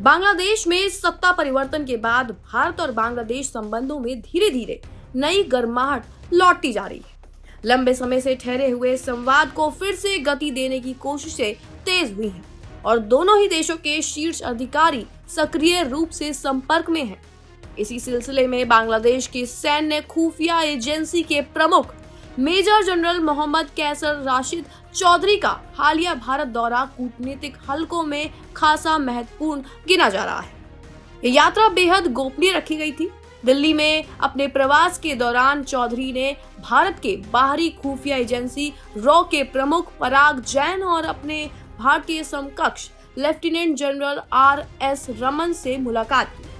बांग्लादेश में सत्ता परिवर्तन के बाद भारत और बांग्लादेश संबंधों में धीरे धीरे नई गर्माहट लौटती जा रही है। लंबे समय से ठहरे हुए संवाद को फिर से गति देने की कोशिशें तेज हुई हैं और दोनों ही देशों के शीर्ष अधिकारी सक्रिय रूप से संपर्क में हैं। इसी सिलसिले में बांग्लादेश की सैन्य खुफिया एजेंसी के प्रमुख मेजर जनरल मोहम्मद कैसर राशिद चौधरी का हालिया भारत दौरा कूटनीतिक हलकों में खासा महत्वपूर्ण गिना जा रहा है। ये यात्रा बेहद गोपनीय रखी गई थी। दिल्ली में अपने प्रवास के दौरान चौधरी ने भारत के बाहरी खुफिया एजेंसी रॉ के प्रमुख पराग जैन और अपने भारतीय समकक्ष लेफ्टिनेंट जनरल RS रमन से मुलाकात की।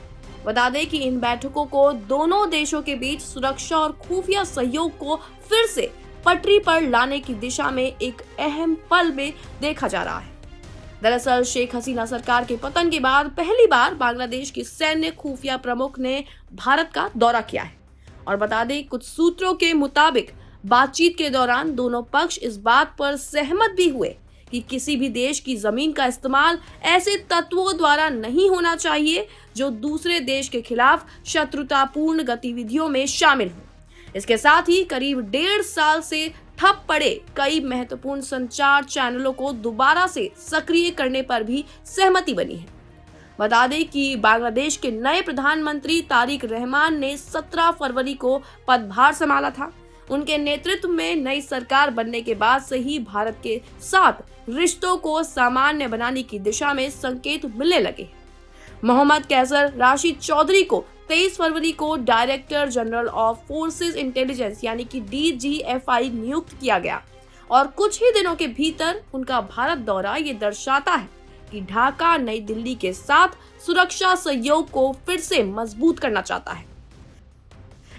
बता दें कि इन बैठकों को दोनों देशों के बीच सुरक्षा और खुफिया सहयोग को फिर से पटरी पर लाने की दिशा में एक अहम पल में देखा जा रहा है। दरअसल शेख हसीना सरकार के पतन के बाद पहली बार बांग्लादेश की सैन्य खुफिया प्रमुख ने भारत का दौरा किया है और बता दें कुछ सूत्रों के मुताबिक बातचीत के दौरान दोनों पक्ष इस बात पर सहमत भी हुए कि किसी भी देश की जमीन का इस्तेमाल ऐसे तत्वों द्वारा नहीं होना चाहिए जो दूसरे देश के खिलाफ शत्रुतापूर्ण गतिविधियों में शामिल हो। इसके साथ ही करीब 1.5 साल से ठप पड़े कई महत्वपूर्ण संचार चैनलों को दोबारा से सक्रिय करने पर भी सहमति बनी है। बता दें कि बांग्लादेश के नए प्रधानमंत्री तारिक रहमान ने 17 फरवरी को पदभार संभाला था। उनके नेतृत्व में नई सरकार बनने के बाद से ही भारत के साथ रिश्तों को सामान्य बनाने की दिशा में संकेत मिलने लगे। मोहम्मद कैसर राशिद चौधरी को 23 फरवरी को director general of forces intelligence यानी कि DGFI नियुक्त किया गया और कुछ ही दिनों के भीतर उनका भारत दौरा ये दर्शाता है कि ढाका नई दिल्ली के साथ सुरक्षा सहयोग को फिर से मजबूत करना चाहता है।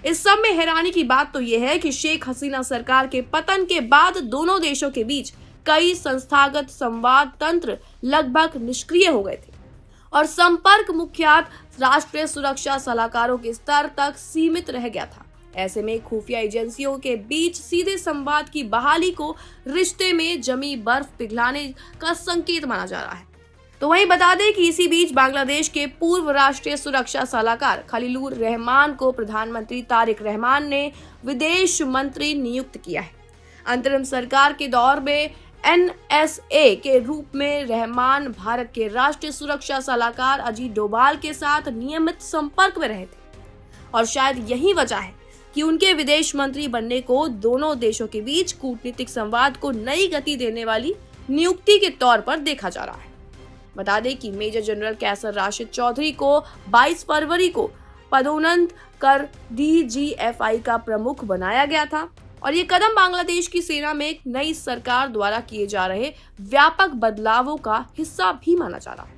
इस सब में हैरानी की बात तो यह है कि शेख हसीना सरकार के पतन के बाद दोनों देशों के बीच कई संस्थागत संवाद तंत्र लगभग निष्क्रिय हो गए थे और संपर्क मुख्यतः राष्ट्रीय सुरक्षा सलाहकारों के स्तर तक सीमित रह गया था। ऐसे में खुफिया एजेंसियों के बीच सीधे संवाद की बहाली को रिश्ते में जमी बर्फ पिघलाने का संकेत माना जा रहा है। तो वहीं बता दें कि इसी बीच बांग्लादेश के पूर्व राष्ट्रीय सुरक्षा सलाहकार खलीलुर रहमान को प्रधानमंत्री तारिक रहमान ने विदेश मंत्री नियुक्त किया है। अंतरिम सरकार के दौर में NSA के रूप में रहमान भारत के राष्ट्रीय सुरक्षा सलाहकार अजीत डोभाल के साथ नियमित संपर्क में रहे थे और शायद यही वजह है कि उनके विदेश मंत्री बनने को दोनों देशों के बीच कूटनीतिक संवाद को नई गति देने वाली नियुक्ति के तौर पर देखा जा रहा है। बता दें कि मेजर जनरल कैसर राशिद चौधरी को 22 फरवरी को पदोन्नत कर DGFI का प्रमुख बनाया गया था और ये कदम बांग्लादेश की सेना में एक नई सरकार द्वारा किए जा रहे व्यापक बदलावों का हिस्सा भी माना जा रहा है।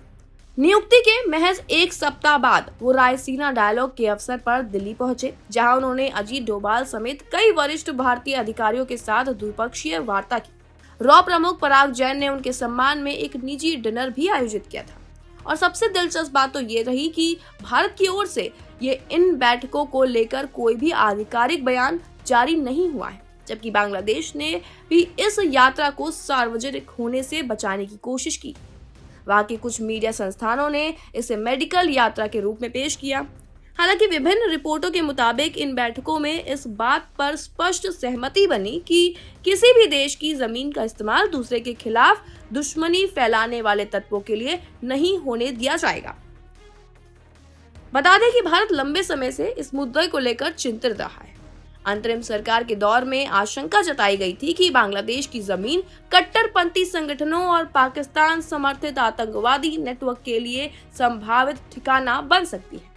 नियुक्ति के महज एक सप्ताह बाद वो रायसीना डायलॉग के अवसर पर दिल्ली पहुंचे, जहां उन्होंने अजीत डोभाल समेत कई वरिष्ठ भारतीय अधिकारियों के साथ द्विपक्षीय वार्ता की। रॉ प्रमुख पराग जैन ने उनके सम्मान में एक निजी डिनर भी आयोजित किया था और सबसे दिलचस्प बात तो ये रही कि भारत की ओर से ये इन बैठकों को लेकर कोई भी आधिकारिक बयान जारी नहीं हुआ है, जबकि बांग्लादेश ने भी इस यात्रा को सार्वजनिक होने से बचाने की कोशिश की। वहां के कुछ मीडिया संस्थानों ने इसे मेडिकल यात्रा के रूप में पेश किया। हालांकि विभिन्न रिपोर्टों के मुताबिक इन बैठकों में इस बात पर स्पष्ट सहमति बनी कि किसी भी देश की जमीन का इस्तेमाल दूसरे के खिलाफ दुश्मनी फैलाने वाले तत्वों के लिए नहीं होने दिया जाएगा। बता दें कि भारत लंबे समय से इस मुद्दे को लेकर चिंतित रहा है। अंतरिम सरकार के दौर में आशंका जताई गई थी कि बांग्लादेश की जमीन कट्टरपंथी संगठनों और पाकिस्तान समर्थित आतंकवादी नेटवर्क के लिए संभावित ठिकाना बन सकती है।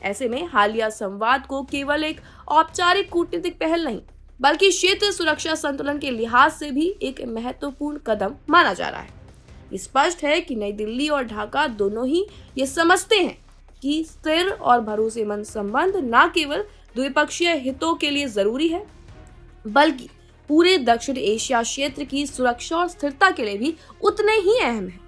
ऐसे में हालिया संवाद को केवल एक औपचारिक कूटनीतिक पहल नहीं, बल्कि क्षेत्रीय सुरक्षा संतुलन के लिहाज से भी एक महत्वपूर्ण कदम माना जा रहा है। स्पष्ट है कि नई दिल्ली और ढाका दोनों ही ये समझते हैं कि स्थिर और भरोसेमंद संबंध न केवल द्विपक्षीय हितों के लिए जरूरी है, बल्कि पूरे दक्षिण एशिया क्षेत्र की सुरक्षा और स्थिरता के लिए भी उतने ही अहम है।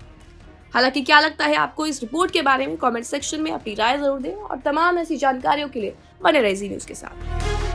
हालांकि क्या लगता है आपको इस रिपोर्ट के बारे में, कमेंट सेक्शन में अपनी राय जरूर दें और तमाम ऐसी जानकारियों के लिए बने रहिए जी न्यूज़ के साथ।